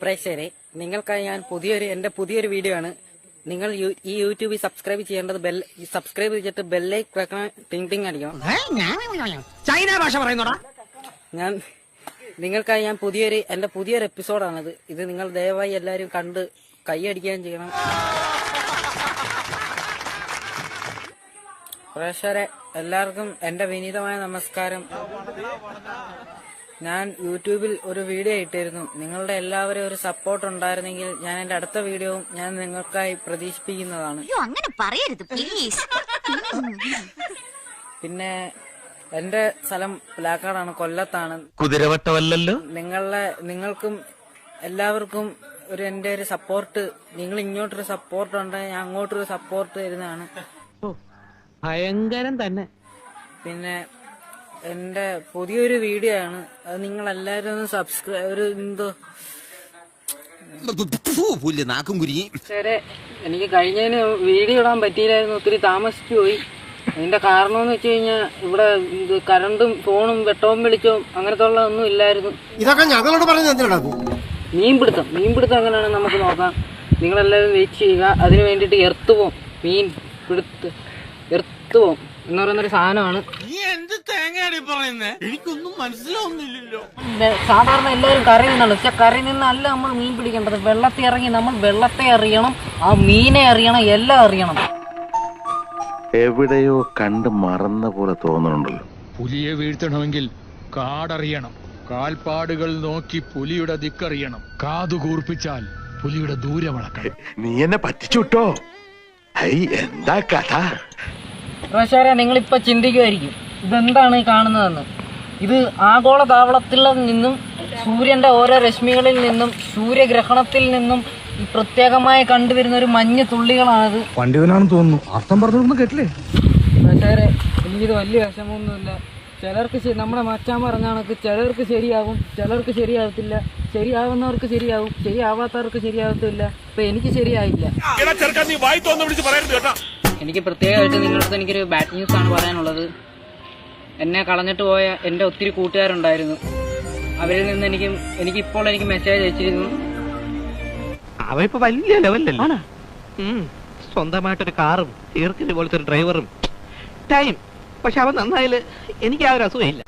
പ്രേക്ഷകരെ, നിങ്ങൾക്കായി ഞാൻ എന്റെ പുതിയൊരു വീഡിയോ ആണ്. നിങ്ങൾ ഈ യൂട്യൂബിൽ സബ്സ്ക്രൈബ് ചെയ്യേണ്ടത് സബ്സ്ക്രൈബ് ചെയ്തിട്ട് ബെല്ലൈക്കൺ ടിങ് ടിങ് അടിക്കണം. ചൈന ഭാഷ പറയുന്നോടാ. നിങ്ങൾക്കായി ഞാൻ എന്റെ പുതിയൊരു എപ്പിസോഡാണിത്. ഇത് നിങ്ങൾ ദയവായി എല്ലാവരും കണ്ട് കൈയടിക്കുകയും ചെയ്യണം. പ്രേക്ഷകരെ, എല്ലാവർക്കും എന്റെ വിനീതമായ നമസ്കാരം. ഞാൻ യൂട്യൂബിൽ ഒരു വീഡിയോ ഇട്ടിരുന്നു. നിങ്ങളുടെ എല്ലാവരും ഒരു സപ്പോർട്ട് ഉണ്ടായിരുന്നെങ്കിൽ ഞാൻ എന്റെ അടുത്ത വീഡിയോയും ഞാൻ നിങ്ങൾക്കായി പ്രതീക്ഷിപ്പിക്കുന്നതാണ്. പിന്നെ എന്റെ സ്ഥലം പ്ലാക്കാടാണ്, കൊല്ലത്താണ്. കുതിരവട്ടമല്ലല്ലോ. നിങ്ങൾക്കും എല്ലാവർക്കും എന്റെ ഒരു സപ്പോർട്ട്, നിങ്ങൾ ഇങ്ങോട്ടൊരു സപ്പോർട്ട് ഉണ്ടെങ്കിൽ ഞാൻ അങ്ങോട്ടൊരു സപ്പോർട്ട് തരുന്നതാണ്. ഭയങ്കരം തന്നെ. പിന്നെ എന്റെ പുതിയൊരു വീഡിയോ ആണ്, അത് നിങ്ങൾ എല്ലാവരും ഒന്ന് സബ്സ്ക്രൈബ് ശരി. എനിക്ക് കഴിഞ്ഞതിന് വീഡിയോ ഇടാൻ പറ്റിയില്ലായിരുന്നു, ഒത്തിരി താമസിച്ചു പോയി. അതിന്റെ കാരണം എന്ന് വെച്ച് കഴിഞ്ഞാൽ ഇവിടെ കറണ്ടും ഫോണും വെട്ടവും വെളിച്ചവും അങ്ങനത്തെ ഉള്ളതൊന്നും ഇല്ലായിരുന്നു. ഇതൊക്കെ ഞങ്ങളോട് പറഞ്ഞ മീൻപിടുത്തം എങ്ങനെയാണെന്ന് നമുക്ക് നോക്കാം. നിങ്ങളെല്ലാവരും വെയിറ്റ് ചെയ്യുക. അതിന് വേണ്ടിയിട്ട് എർത്തുപോം എന്ന് പറയുന്നൊരു സാധനമാണ്. എനിക്കൊന്നും മനസ്സിലാവുന്നില്ലല്ലോ. സാധാരണ എല്ലാവരും കറി നിന്നാണ്, പക്ഷെ കറി നിന്നല്ല നമ്മൾ മീൻ പിടിക്കേണ്ടത്. വെള്ളത്തിൽ ഇറങ്ങി നമ്മൾ വെള്ളത്തെ അറിയണം, ആ മീനെ അറിയണം, എല്ലാം അറിയണം. എവിടെയോ കണ്ട് മറന്ന പോലെ തോന്നുന്നുണ്ടല്ലോ. പുലിയെ വീഴ്ത്തണമെങ്കിൽ കാടറിയണം, കാൽപ്പാടുകൾ നോക്കി പുലിയുടെ ദിക്കറിയണം, കാതുകൂർപ്പിച്ചാൽ പുലിയുടെ ദൂരം അളക്കണം. നീ എന്നെ പറ്റിച്ചുട്ടോ. എന്താ കഥ? പ്രേക്ഷകരെ, നിങ്ങളിപ്പോ ചിന്തിക്കുമായിരിക്കും ഇതെന്താണ് ഈ കാണുന്നതെന്ന്. ഇത് ആഗോള താവളത്തിൽ നിന്നും സൂര്യന്റെ ഓരോ രശ്മികളിൽ നിന്നും സൂര്യഗ്രഹണത്തിൽ നിന്നും പ്രത്യേകമായി കണ്ടുവരുന്ന ഒരു മഞ്ഞ് തുള്ളികളാണിത്. പണ്ഡിതനാണെന്ന് തോന്നുന്നു, അർത്ഥം പറഞ്ഞൊന്നും കേട്ടില്ലേ? പ്രേക്ഷകരെ, എനിക്കിത് വലിയ വിഷമമൊന്നുമില്ല. ചിലർക്ക് നമ്മുടെ മച്ചാൻ പറഞ്ഞ കണക്ക് ചിലർക്ക് ശരിയാകും, ചിലർക്ക് ശരിയാകത്തില്ല. ശരിയാവുന്നവർക്ക് ശരിയാവും, ശരിയാവാത്തവർക്ക് ശരിയാകത്തില്ല. ഇപ്പൊ എനിക്ക് ശരിയായില്ല. എനിക്ക് പ്രത്യേകമായിട്ട് നിങ്ങളുടെ എനിക്കൊരു ബാഡ് ന്യൂസ് ആണ് പറയാനുള്ളത്. എന്നെ കളഞ്ഞിട്ട് പോയ എന്റെ ഒത്തിരി കൂട്ടുകാരുണ്ടായിരുന്നു. അവരിൽ നിന്ന് എനിക്കിപ്പോൾ മെസ്സേജ് അയച്ചിരുന്നു. അവ ഇപ്പൊ വലിയ ലെവലല്ലേ? സ്വന്തമായിട്ടൊരു കാറും തീർക്കിന് പോലത്തെ ഒരു ഡ്രൈവറും ടൈം. പക്ഷെ അവൻ നന്നായാല് എനിക്ക് ആ ഒരു അസുഖമില്ല.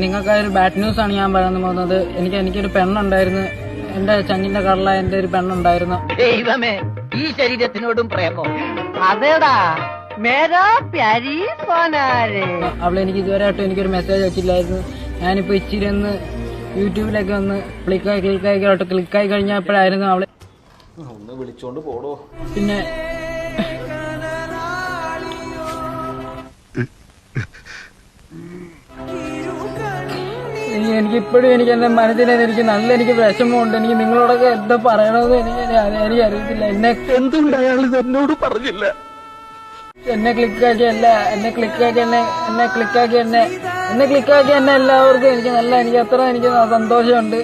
നിങ്ങൾക്കൊരു ബാഡ് ന്യൂസ് ആണ് ഞാൻ പറയാൻ പോകുന്നത്. എനിക്കൊരു പെണ്ണുണ്ടായിരുന്നു, എന്റെ ചങ്ങിന്റെ കടല എന്റെ ഒരു പെണ്ണുണ്ടായിരുന്നു. ദൈവമേ, ഈ ശരീരത്തിനോടും പ്രേമോ? അതേടാ മേരാ പ്യാരി സോനാരേ. അവളെ ഇതുവരെയായിട്ടും എനിക്കൊരു മെസ്സേജ് അയച്ചില്ലായിരുന്നു. ഞാനിപ്പോ ഇച്ചിരി ഒന്ന് യൂട്യൂബിലൊക്കെ ഒന്ന് ക്ലിക്കായി കഴിഞ്ഞപ്പോഴായിരുന്നു അവളെ ഒന്ന് വിളിച്ചോണ്ട് പോടോ. പിന്നെ എനിക്കിപ്പോഴും എന്റെ മനസ്സിൽ എനിക്ക് വിഷമമുണ്ട്. എനിക്ക് നിങ്ങളോടൊക്കെ എന്താ പറയണമെന്ന് എനിക്ക് അറിയത്തില്ല. എന്തുകൊണ്ട് എന്നോട് പറഞ്ഞില്ല? എന്നെ ക്ലിക്കാക്കി എല്ലാവർക്കും എനിക്ക് സന്തോഷമുണ്ട്.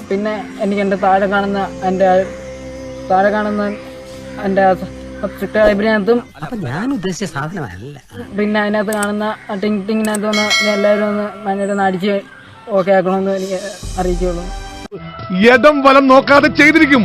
പിന്നെ എനിക്ക് എന്റെ താഴെ കാണുന്ന എന്റെ സബ്സ്ക്രൈബിനകത്തും ഞാൻ ഉദ്ദേശിച്ച സാധനമല്ല. പിന്നെ അതിനകത്ത് കാണുന്ന ടിങ്ങിനകത്ത് വന്ന് എല്ലാവരും ഒന്ന് അടിച്ച് ഓക്കെ ആക്കണമെന്ന് എനിക്ക് അറിയിക്കുള്ളൂ. യഥം വലം നോക്കാതെ ചെയ്തിരിക്കും.